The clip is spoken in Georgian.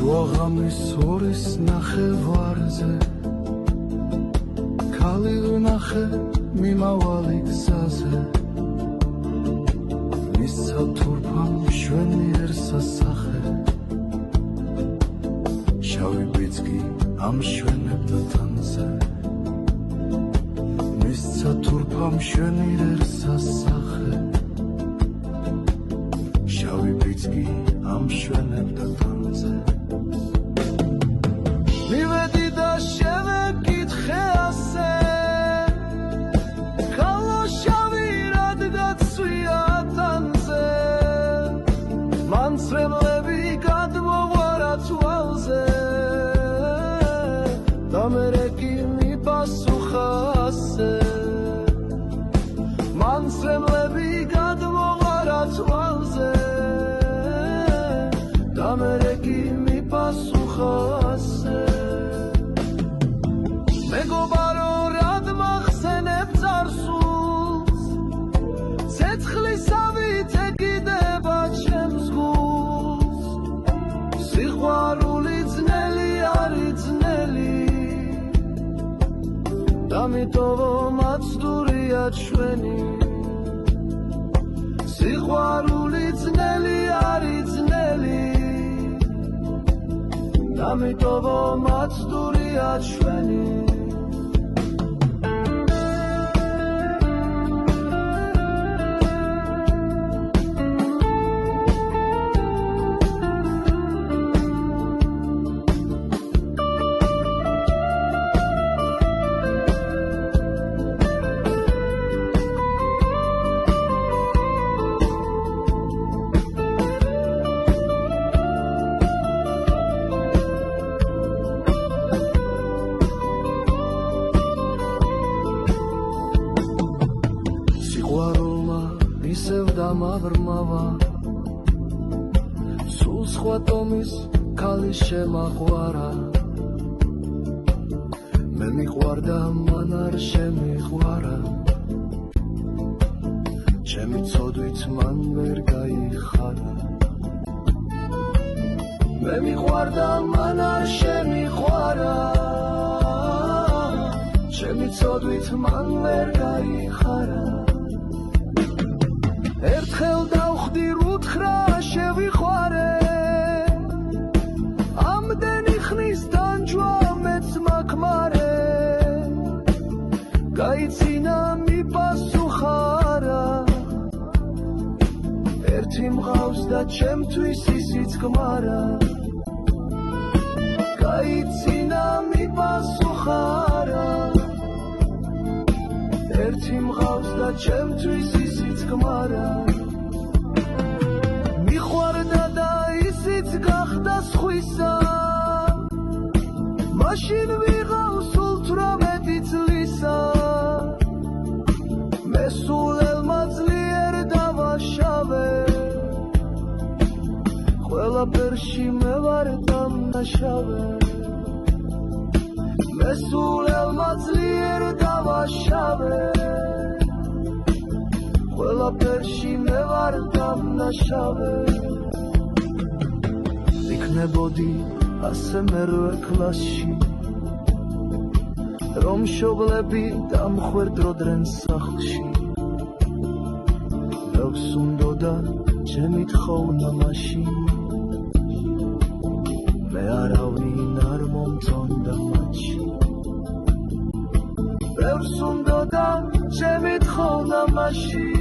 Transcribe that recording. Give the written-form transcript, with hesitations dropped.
შუაღამის ორის ნახევარზე ქალი ვნახე მიმავალი გზაზე მისცა თურფამ მშვენიერ სასახე შავი ბიძგი ამშვენებდა თანზე მისცა თურფამ მშვენიერ სასახე შავი ბიძგი ამშვენებდა თანზე მივედი და შევეკითხე ასე ხალო შავი რადგაცვია თანზე მანცრებლები გადმოგვარა თვალზე და მერე კი მიპასუხა ასე მანცრებლები გადმოგვარა თვალზე და მერე კი მიპასუხა ასე მეგობარო რად მახსენებ წარსულს ცეცხლისავით ეკიდება ჩემს გულს სიყვარული ძნელი არის ძნელი დამიტოვო მაცდურია ჩვენი სიყვარული ძნელი არის ძნელი დამიტოვო მაცდურია ჩვენი ისევ დამაბრმავა სულ სხვა ტომის ქალი შემაყვარა მე მიყვარდა მან არ შემიყვარა ჩემი ცოდვით მან ვერ გაიხარა მე მიყვარდა მან არ შემიყვარა ჩემი ცოდვით მან ვერ გაიხარა ერთხელ დავხდი რუთხრა შევიხوارე ამდენი ხნის დანჯვა მეც მაქმარე გაიცინა მიპასუხარა ერთი მყავს და ჩემთვის ისიც გმარა გაიცინა მიპასუხარა ერთი მყავს და ჩემთვის ისიც გმარა მიყვარდა და ისიც გახდა სხვისა მაშინ ვიღავ სულ 18 წლისა მე სულელმა ძლიერ დავაშავე ყველაფერში მე ვარ დამნაშავე მე სულელმა ძლიერ დავაშავე ყველაფერში მე ვარ დამნაშავე იქნებოდი ასე მერვე კლასში რომ მშობლები დამხვერდროდნენ სახლში ბევრს უნდოდა ჩემი თხოვნა მაშინ მე არავინ არ მომწონდა მათში ბევრს უნდოდა ჩემი თხოვნა მაშინ